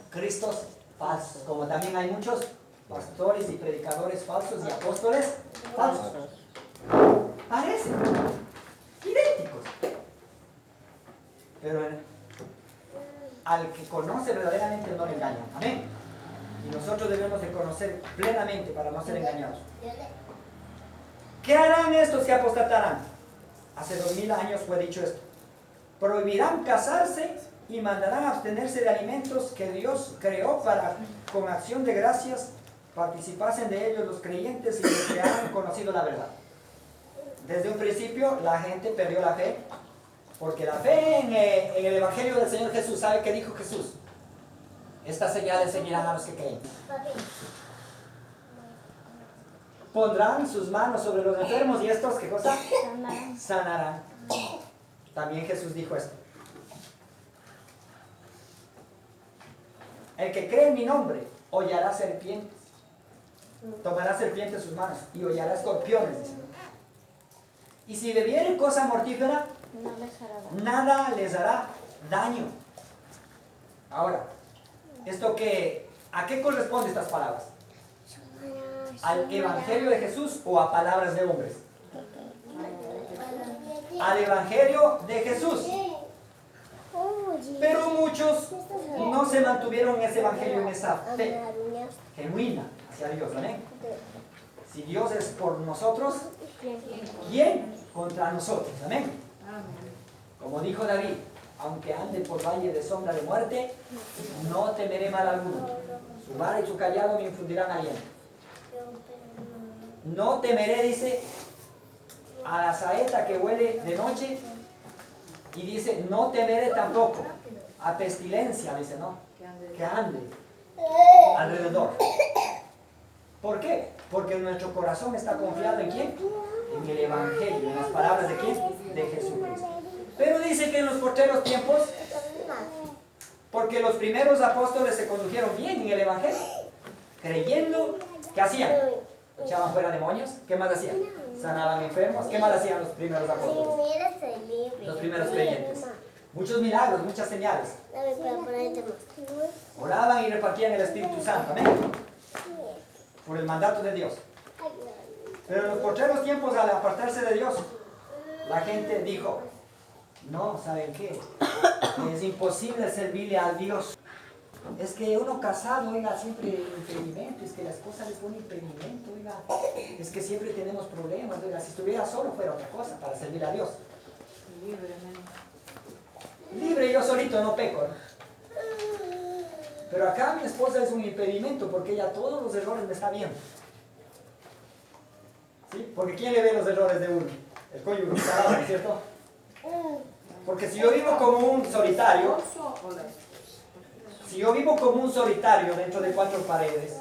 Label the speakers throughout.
Speaker 1: cristos falsos, como también hay muchos pastores y predicadores falsos y apóstoles falsos. Parecen idénticos, pero al que conoce verdaderamente no le engañan. Amén. Y nosotros debemos de conocer plenamente para no ser engañados. ¿Qué harán estos que apostatarán? Hace 2000 años fue dicho esto. Prohibirán casarse y mandarán a abstenerse de alimentos que Dios creó para, con acción de gracias, participasen de ellos los creyentes y los que han conocido la verdad. Desde un principio la gente perdió la fe, porque la fe en el Evangelio del Señor Jesús, ¿sabe qué dijo Jesús? Estas señales seguirán a los que creen. Pondrán sus manos sobre los enfermos y estos, ¿qué cosa? Sanarán. También Jesús dijo esto. El que cree en mi nombre hollará serpientes. Tomará serpientes en sus manos y hollará escorpiones, dice. Y si bebieren cosa mortífera, nada les hará daño. Ahora, ¿a qué corresponden estas palabras? ¿Al Evangelio de Jesús o a palabras de hombres? Al Evangelio de Jesús. Pero muchos no se mantuvieron en ese Evangelio, en esa fe genuina hacia Dios. ¿Amén? Si Dios es por nosotros, ¿quién contra nosotros? Amén. Como dijo David, aunque ande por valle de sombra de muerte, no temeré mal alguno. Su vara y su callado me infundirán aliento. No temeré, dice, a la saeta que huele de noche, y dice, no temeré tampoco a pestilencia, dice, ¿no? Que ande alrededor. ¿Por qué? Porque nuestro corazón está confiado ¿en quién? En el Evangelio, en las palabras de quién? De Jesucristo. Pero dice que en los postreros tiempos, porque los primeros apóstoles se condujeron bien en el Evangelio, creyendo, ¿qué hacían? Echaban fuera demonios. ¿Qué más hacían? Sanaban enfermos. ¿Qué más hacían los primeros apóstoles? Los primeros creyentes. Muchos milagros, muchas señales. Oraban y repartían el Espíritu Santo. Amén. Por el mandato de Dios. Pero en los postreros tiempos, al apartarse de Dios, la gente dijo, no, ¿saben qué? Es imposible servirle a Dios. Es que uno casado, oiga, siempre impedimento, es que la esposa le pone impedimento, oiga, es que siempre tenemos problemas, oiga, si estuviera solo fuera otra cosa para servir a Dios. Libre yo solito no peco, ¿no? Pero acá mi esposa es un impedimento porque ella todos los errores me está viendo. ¿Sí? Porque ¿quién le ve los errores de uno? El cónyuge, ¿no es cierto? Porque si yo vivo como un solitario, dentro de 4 paredes,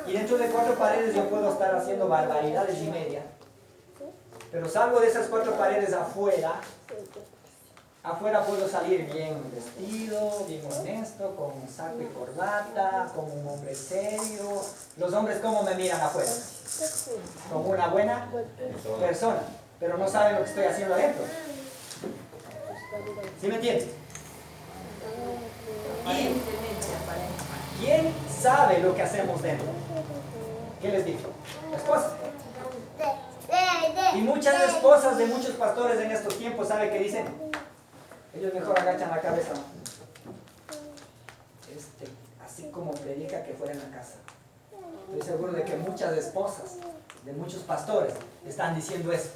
Speaker 1: y dentro de 4 paredes yo puedo estar haciendo barbaridades y media, pero salgo de esas 4 paredes afuera puedo salir bien vestido, bien honesto, con saco y corbata, como un hombre serio. Los hombres, ¿cómo me miran afuera? Como una buena persona, pero no saben lo que estoy haciendo adentro. ¿Sí me entiendes? ¿Y quién sabe lo que hacemos dentro? ¿Qué les digo? La esposa. Y muchas esposas de muchos pastores en estos tiempos, ¿sabe qué dicen? Ellos mejor agachan la cabeza. Así como predica que fuera en la casa. Estoy seguro de que muchas esposas de muchos pastores están diciendo eso.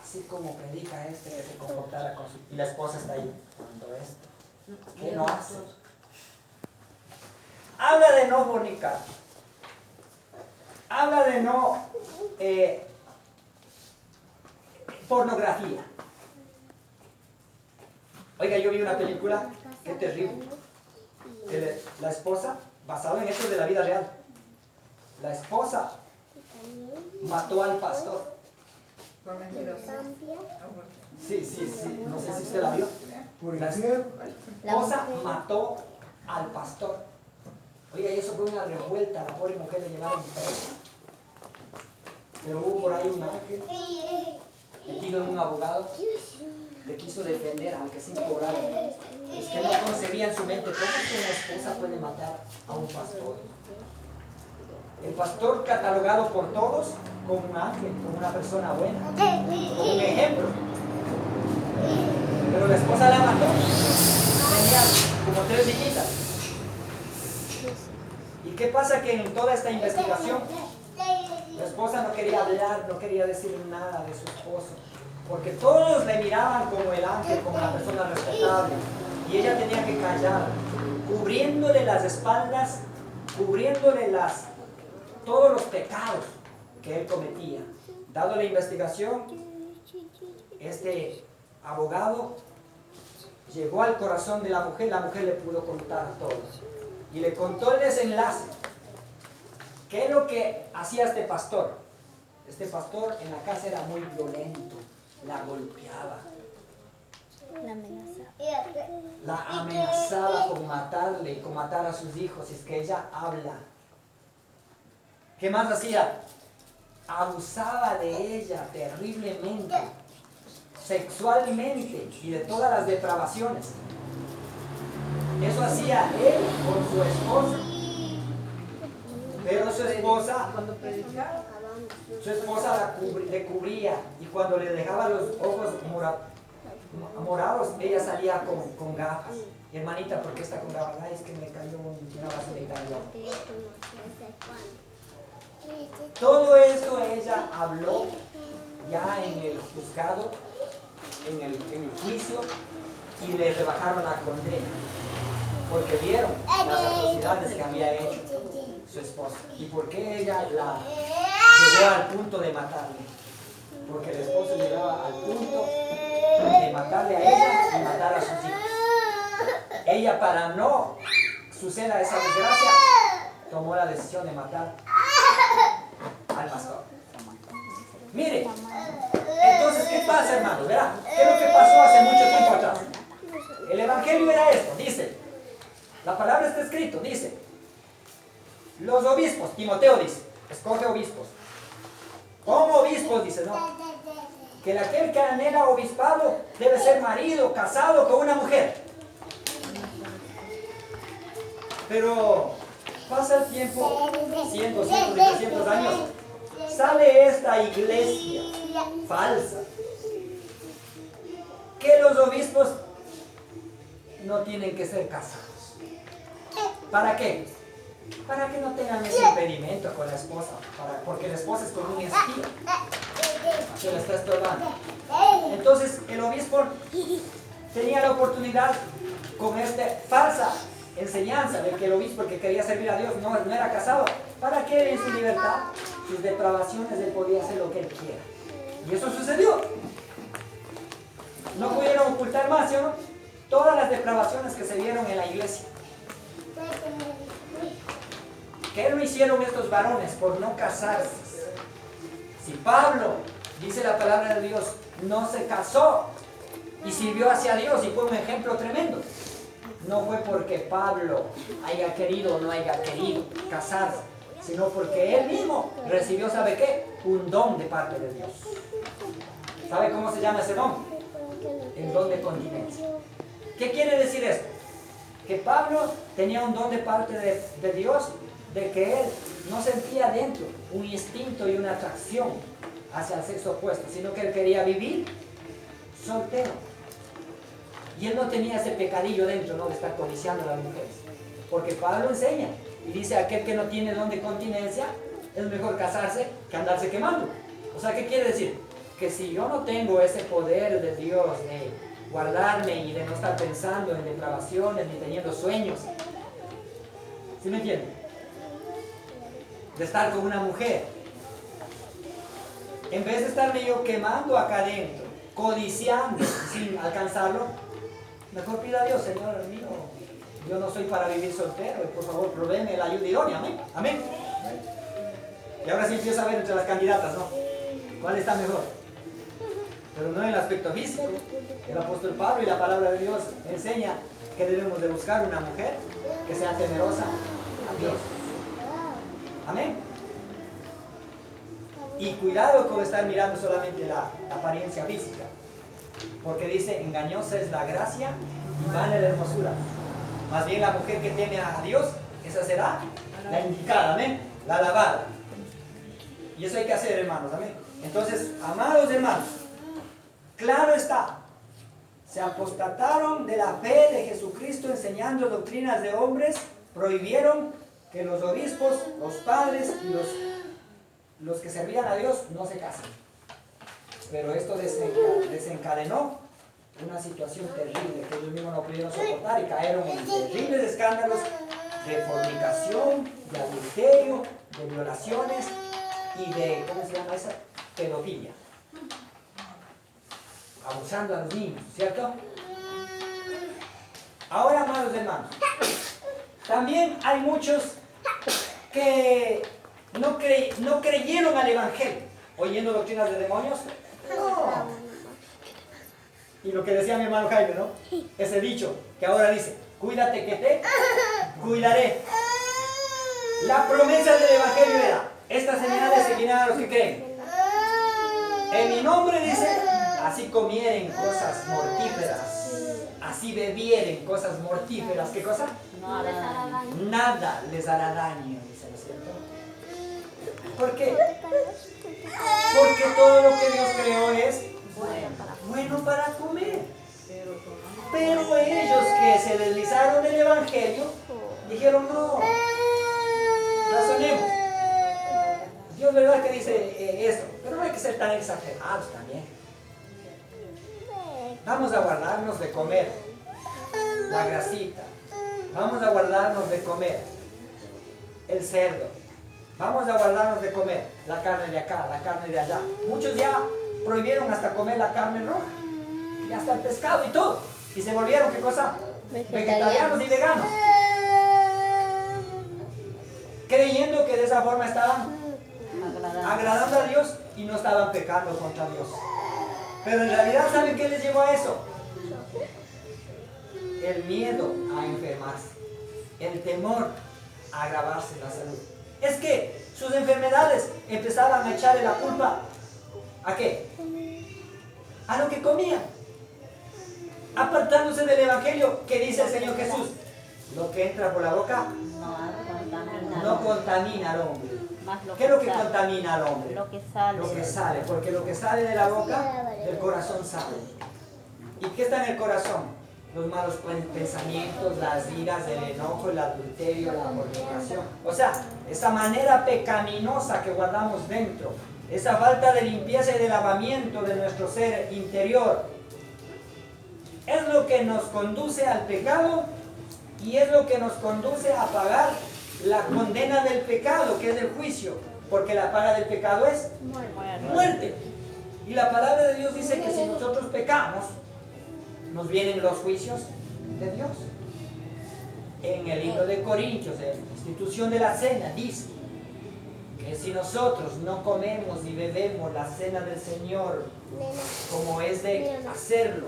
Speaker 1: Así como predica que se comportara con su... Y la esposa está ahí. Cuando esto. ¿Qué no hace? Habla de no fornicar. Habla de no pornografía. Oiga, yo vi una película, qué terrible. La esposa, basado en hechos de la vida real, la esposa mató al pastor. Sí, no sé si usted la vio. La esposa mató al pastor. Oiga, y eso fue una revuelta, la pobre mujer le llevaron presa. Pero hubo por ahí un ángel metido en un abogado le quiso defender, aunque sin cobrar. Es que no concebía en su mente cómo es que una esposa puede matar a un pastor. El pastor catalogado por todos como un ángel, como una persona buena, como un ejemplo. Pero la esposa la mató. Tenía como 3 hijitas. ¿Y qué pasa? Que en toda esta investigación la esposa no quería hablar, no quería decir nada de su esposo, porque todos le miraban como el ángel, como la persona respetable, y ella tenía que callar, cubriéndole las espaldas, cubriéndole todos los pecados que él cometía. Dado la investigación, este abogado llegó al corazón de la mujer le pudo contar todo, y le contó el desenlace. ¿Qué es lo que hacía este pastor? Este pastor en la casa era muy violento, la golpeaba, la amenazaba con matarle y con matar a sus hijos si es que ella habla. ¿Qué más hacía? Abusaba de ella terriblemente, sexualmente y de todas las depravaciones. Eso hacía él con su esposa. Pero su esposa le cubría, y cuando le dejaba los ojos morados, ella salía con gafas. Y hermanita, ¿por qué está con gafas? Ay, es que me cayó una basurita. Todo eso ella habló ya en el juzgado, en el juicio, y le rebajaron la condena, porque vieron las atrocidades que había hecho su esposa. ¿Y por qué ella la llegó al punto de matarle? Porque el esposo llegaba al punto de matarle a ella y matar a sus hijos. Ella, para no suceda esa desgracia, tomó la decisión de matar al pastor. Mire, entonces, ¿qué pasa, hermanos? ¿Verá? ¿Qué es lo que pasó hace mucho tiempo atrás? El evangelio era esto, dice, la palabra está escrito, dice, los obispos, Timoteo dice, escoge obispos. Como obispos, dice, no, que aquel que anhela obispado debe ser marido, casado con una mujer. Pero pasa el tiempo, 100, 200 y 300 años, sale esta iglesia falsa, que los obispos no tienen que ser casados. ¿Para qué? Para que no tengan ese impedimento con la esposa, porque la esposa es como un espía, se le está estorbando. Entonces el obispo tenía la oportunidad con esta falsa enseñanza de que el obispo, que quería servir a Dios, no era casado, para que él en su libertad, sus depravaciones, él podía hacer lo que él quiera. Y eso sucedió. No pudieron ocultar más, ¿sí o no? Todas las depravaciones que se vieron en la iglesia. ¿Qué no hicieron estos varones por no casarse? Si Pablo, dice la palabra de Dios, no se casó y sirvió hacia Dios y fue un ejemplo tremendo, no fue porque Pablo haya querido o no haya querido casarse, sino porque él mismo recibió, ¿sabe qué? Un don de parte de Dios. ¿Sabe cómo se llama ese don? El don de continencia. ¿Qué quiere decir esto? Que Pablo tenía un don de parte de Dios, de que él no sentía dentro un instinto y una atracción hacia el sexo opuesto, sino que él quería vivir soltero. Y él no tenía ese pecadillo dentro, ¿no?, de estar codiciando a las mujeres. Porque Pablo enseña y dice, aquel que no tiene don de continencia, es mejor casarse que andarse quemando. O sea, ¿qué quiere decir? Que si yo no tengo ese poder de Dios de guardarme y de no estar pensando en depravaciones ni teniendo sueños, ¿sí me entienden? De estar con una mujer, en vez de estarme yo quemando acá adentro, codiciando sin alcanzarlo, mejor pido a Dios, Señor mío, yo no soy para vivir soltero, y por favor provéeme la ayuda idónea, amén, amén. Y ahora sí empiezo a ver entre las candidatas, ¿no?, cuál está mejor. Pero no en el aspecto físico. El apóstol Pablo y la palabra de Dios enseña que debemos de buscar una mujer que sea temerosa a Dios. Amén. Y cuidado con estar mirando solamente la apariencia física. porque dice, engañosa es la gracia y vana la hermosura. Más bien la mujer que teme a Dios, esa será la indicada, amén, la alabada. Y eso hay que hacer, hermanos, amén. Entonces, amados hermanos, claro está, se apostataron de la fe de Jesucristo enseñando doctrinas de hombres, prohibieron que los obispos, los padres y los que servían a Dios no se casen. Pero esto desencadenó una situación terrible que ellos mismos no pudieron soportar y cayeron en terribles escándalos de fornicación, de adulterio, de violaciones y de, ¿cómo se llama esa? Pedofilia. Abusando a los niños, ¿cierto? Ahora, amados hermanos, también hay muchos que no creyeron al Evangelio, oyendo doctrinas de demonios. No. Y lo que decía mi hermano Jaime, ¿no? Ese dicho que ahora dice, cuídate que te cuidaré. La promesa del Evangelio era, estas señales seguirán a los que creen. En mi nombre dice, así comieren cosas mortíferas, así bebieren cosas mortíferas. ¿Qué cosa? Nada les hará daño, dice, ¿no es cierto? ¿Por qué? Porque todo lo que Dios creó es bueno para comer. Pero ellos que se deslizaron del Evangelio dijeron, no, razonemos. Dios, ¿verdad que dice esto? Pero no hay que ser tan exagerados también. Vamos a guardarnos de comer la grasita. Vamos a guardarnos de comer el cerdo. Vamos a guardarnos de comer la carne de acá, la carne de allá. Muchos ya prohibieron hasta comer la carne roja. Y hasta el pescado y todo. Y se volvieron, ¿qué cosa? Vegetarianos y veganos. Creyendo que de esa forma estaban agradando a Dios y no estaban pecando contra Dios. Pero en realidad, ¿saben qué les llevó a eso? El miedo a enfermarse, el temor a agravarse la salud. Es que sus enfermedades empezaban a echarle la culpa ¿a qué? A lo que comían, apartándose del Evangelio que dice el Señor Jesús, lo que entra por la boca no contamina al hombre. ¿Qué es lo que contamina al hombre?
Speaker 2: Lo que sale.
Speaker 1: Lo que sale, porque lo que sale de la boca, del corazón sale. ¿Y qué está en el corazón? Los malos pensamientos, las iras, el enojo, el adulterio, la fornicación. O sea, esa manera pecaminosa que guardamos dentro, esa falta de limpieza y de lavamiento de nuestro ser interior, es lo que nos conduce al pecado y es lo que nos conduce a pagar la condena del pecado, que es el juicio, porque la paga del pecado es muerte. Y la palabra de Dios dice que si nosotros pecamos, nos vienen los juicios de Dios. En el libro de Corintios, en la institución de la cena, dice que si nosotros no comemos y bebemos la cena del Señor como es de hacerlo,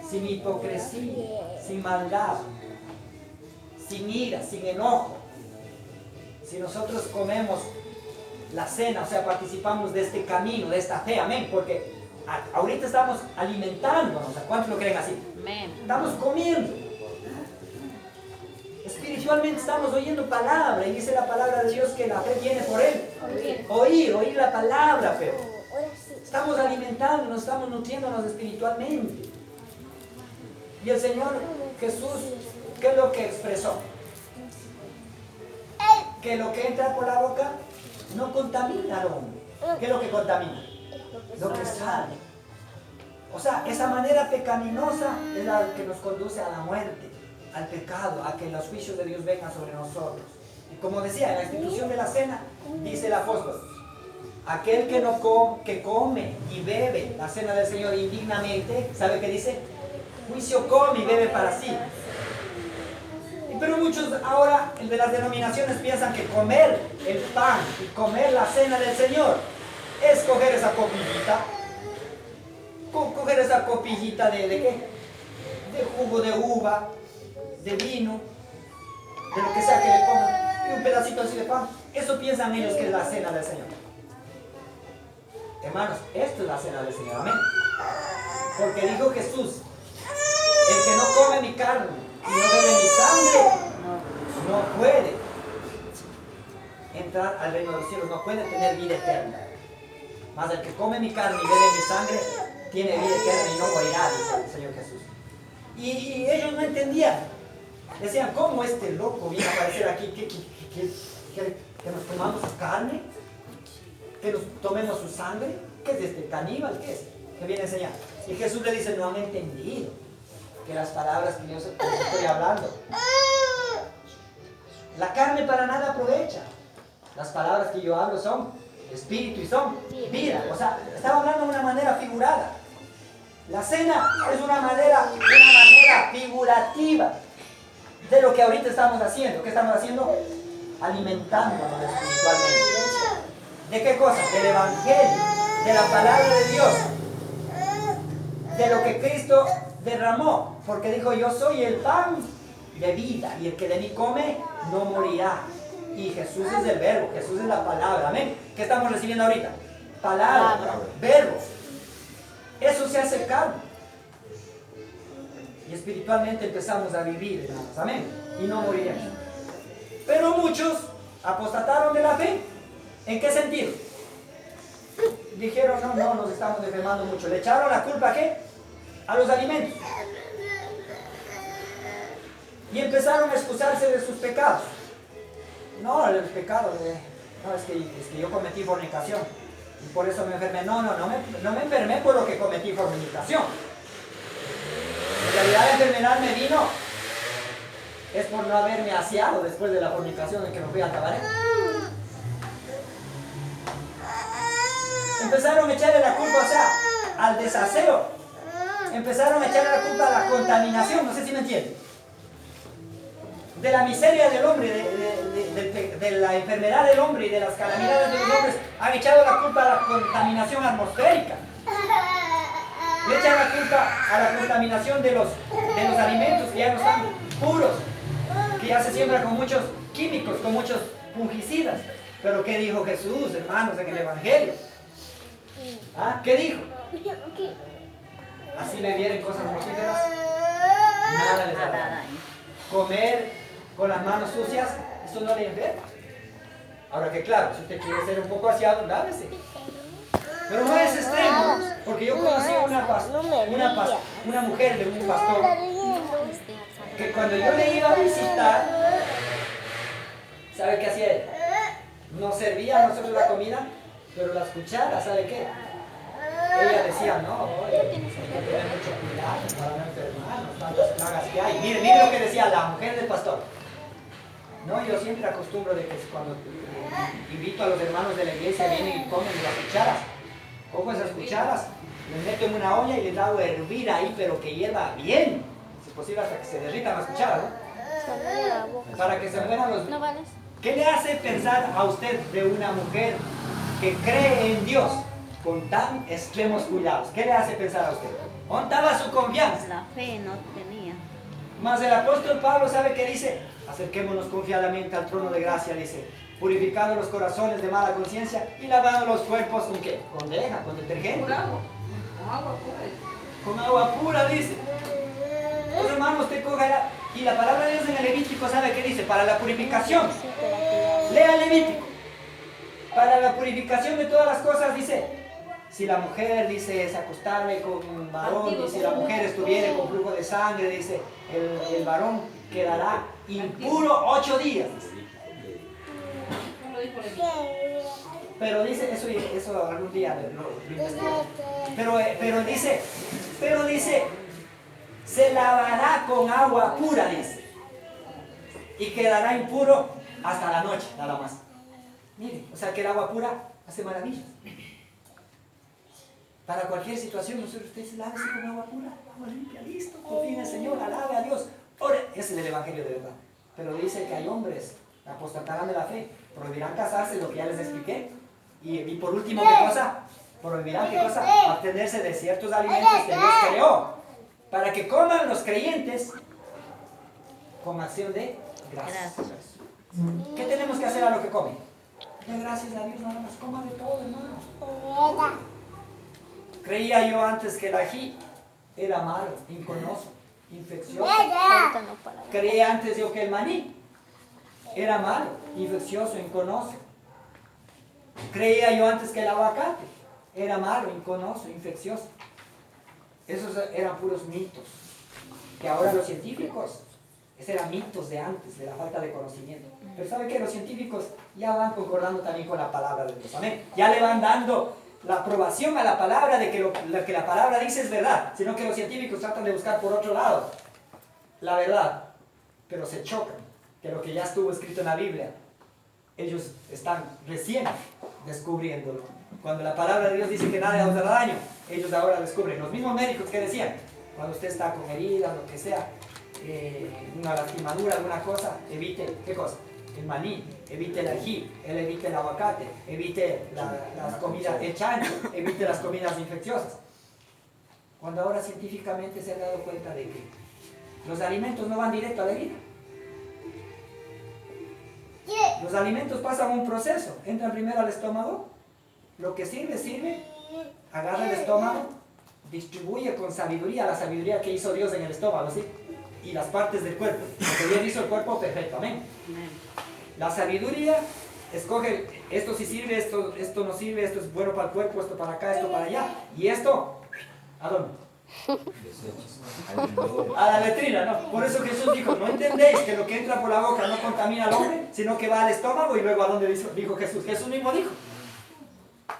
Speaker 1: sin hipocresía, sin maldad, sin ira, sin enojo, si nosotros comemos la cena, o sea, participamos de este camino, de esta fe, amén, porque ahorita estamos alimentándonos. ¿Cuántos lo creen así?
Speaker 2: Amén.
Speaker 1: Estamos comiendo. Espiritualmente estamos oyendo palabra. Y dice la palabra de Dios que la fe viene por él. Oír la palabra, pero estamos alimentándonos, estamos nutriéndonos espiritualmente. Y el Señor Jesús, ¿qué es lo que expresó? Que lo que entra por la boca no contamina al hombre. ¿Qué es lo que contamina? Lo que sale. O sea, esa manera pecaminosa es la que nos conduce a la muerte, al pecado, a que los juicios de Dios vengan sobre nosotros. Y como decía, en la institución de la cena, dice el apóstol, aquel que come y bebe la cena del Señor indignamente, ¿sabe qué dice? Juicio come y bebe para sí. Pero muchos ahora de las denominaciones piensan que comer el pan y comer la cena del Señor es coger esa copillita. Coger esa copillita de qué? De jugo de uva, de vino, de lo que sea que le pongan, y un pedacito así de pan. Eso piensan ellos que es la cena del Señor. Hermanos, esto es la cena del Señor, amén. Porque dijo Jesús, el que no come mi carne y no bebe mi sangre, no puede entrar al reino de los cielos, no puede tener vida eterna. Mas el que come mi carne y bebe mi sangre, tiene vida eterna y no morirá, dice el Señor Jesús. Y ellos no entendían. Decían, ¿cómo este loco viene a aparecer aquí? ¿Que nos comamos su carne? ¿Que nos tomemos su sangre? ¿Qué es este caníbal? ¿Qué es? Que viene a enseñar. Y Jesús le dice, no han entendido que las palabras que yo les estoy hablando, la carne para nada aprovecha. Las palabras que yo hablo son espíritu y son vida. O sea, estaba hablando de una manera figurada. La cena es una manera figurativa de lo que ahorita estamos haciendo. ¿Qué estamos haciendo? Alimentándonos espiritualmente. ¿De qué cosa? Del Evangelio, de la palabra de Dios, de lo que Cristo derramó. Porque dijo, yo soy el pan de vida y el que de mí come no morirá. Y Jesús es el verbo, Jesús es la palabra. Amén. ¿Qué estamos recibiendo ahorita? Palabra, verbo. Eso se hace carne. Y espiritualmente empezamos a vivir, hermanos. Amén. Y no moriremos. Pero muchos apostataron de la fe. ¿En qué sentido? Dijeron, no, nos estamos enfermando mucho. ¿Le echaron la culpa a qué? A los alimentos. Y empezaron a excusarse de sus pecados. No, el pecado, no, es que yo cometí fornicación y por eso me enfermé. No me enfermé por lo que cometí fornicación. En realidad la enfermedad me vino es por no haberme aseado después de la fornicación en que me fui al cabaret. Empezaron a echarle la culpa, o sea, al desaseo. Empezaron a echarle la culpa a la contaminación, no sé si me entienden. De la miseria del hombre, de la enfermedad del hombre y de las calamidades de los hombres, han echado la culpa a la contaminación atmosférica. Le echan la culpa a la contaminación de los alimentos que ya no están puros, que ya se siembran con muchos químicos, con muchos fungicidas. Pero ¿qué dijo Jesús, hermanos, en el Evangelio? ¿Ah? ¿Qué dijo? Así le vieren cosas mortíferas, nada les hará. Comer con las manos sucias, eso no le enferma. Ahora que claro, si usted quiere ser un poco aseado, lávese. Pero no es extremo, porque yo conocí una mujer de un pastor que cuando yo le iba a visitar, ¿sabe qué hacía él? Nos servía a nosotros la comida, pero las cucharas, ¿sabe qué? Ella decía, no, hay que tener mucho cuidado para no enfermarnos, tantas plagas que hay. Mire lo que decía la mujer del pastor. No, yo siempre acostumbro de que cuando invito a los hermanos de la iglesia vienen y comen las cucharas. Cojo esas cucharas, les meto en una olla y les hago hervir ahí, pero que hierva bien. Si es posible hasta que se derritan las cucharas, ¿no? Para que se mueran los... ¿Qué le hace pensar a usted de una mujer que cree en Dios con tan extremos cuidados? ¿Qué le hace pensar a usted? ¿Dónde estaba su confianza?
Speaker 2: La fe no tenía.
Speaker 1: Mas el apóstol Pablo, ¿sabe qué dice? Acerquémonos confiadamente al trono de gracia, dice, purificando los corazones de mala conciencia y lavando los cuerpos ¿con qué? Con deja, con detergente.
Speaker 3: Con agua. Con agua pura.
Speaker 1: Con agua pura, dice. Pues hermano, usted coja y la palabra de Dios en el Levítico, ¿sabe qué dice? Para la purificación. Lea el Levítico. Para la purificación de todas las cosas, dice, si la mujer, dice, se acostare con un varón, y si la mujer estuviera con flujo de sangre, dice, el varón quedará impuro 8 días. Pero dice, eso algún día lo investigo. Pero dice, se lavará con agua pura, dice, y quedará impuro hasta la noche, nada más. Mire, o sea que el agua pura hace maravillas. Para cualquier situación, usted se lávese con agua pura, agua limpia, listo, confíe en el Señor, alabe a Dios. Ore. Ese es el Evangelio de verdad. Pero dice que hay hombres que apostatarán de la fe, prohibirán casarse, lo que ya les expliqué. Y por último, ¿qué cosa? Prohibirán, ¿qué cosa? Abstenerse de ciertos alimentos que Dios creó, para que coman los creyentes con acción de gracias. ¿Qué tenemos que hacer a lo que comen? Gracias a Dios, nada más, coma de todo, hermano. Creía yo antes que el ají era malo, inconoso, infeccioso.
Speaker 2: Ahorita no para.
Speaker 1: Creía antes yo que el maní era malo, infeccioso, inconoso. Creía yo antes que el aguacate era malo, inconoso, infeccioso. Esos eran puros mitos. Que ahora los científicos, esos eran mitos de antes, de la falta de conocimiento. Pero ¿sabe qué? Los científicos ya van concordando también con la palabra de Dios. Amén. Ya le van dando la aprobación a la palabra de que lo que la palabra dice es verdad. Sino que los científicos tratan de buscar por otro lado la verdad. Pero se chocan que lo que ya estuvo escrito en la Biblia, ellos están recién descubriéndolo. Cuando la palabra de Dios dice que nada os hará daño, ellos ahora descubren. Los mismos médicos que decían, cuando usted está con heridas, lo que sea, una lastimadura, alguna cosa, evite, ¿qué cosa? El maní, evite el ají, evite el aguacate, evite las comidas, el chancho, evite las comidas infecciosas. Cuando ahora científicamente se han dado cuenta de que los alimentos no van directo a la herida. Los alimentos pasan un proceso, entran primero al estómago, lo que sirve, agarra el estómago, distribuye con sabiduría, la sabiduría que hizo Dios en el estómago, ¿sí? Y las partes del cuerpo, porque Dios hizo el cuerpo perfecto, amén. La sabiduría escoge, esto sí sirve, esto no sirve, esto es bueno para el cuerpo, esto para acá, esto para allá, y esto, ¿a dónde? A la letrina, ¿no? Por eso Jesús dijo, no entendéis que lo que entra por la boca no contamina al hombre, sino que va al estómago y luego ¿a dónde dijo Jesús? Jesús mismo dijo,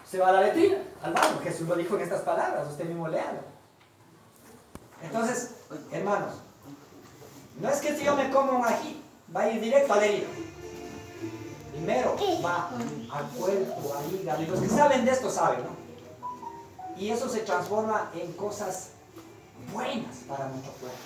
Speaker 1: se va a la letrina, al baño. Jesús lo dijo en estas palabras, usted mismo léalo. Entonces, hermanos, no es que si yo me como un ají, va a ir directo al hígado. Primero va al cuerpo, al hígado, y los que saben de esto saben, ¿no? Y eso se transforma en cosas buenas para nuestro cuerpo.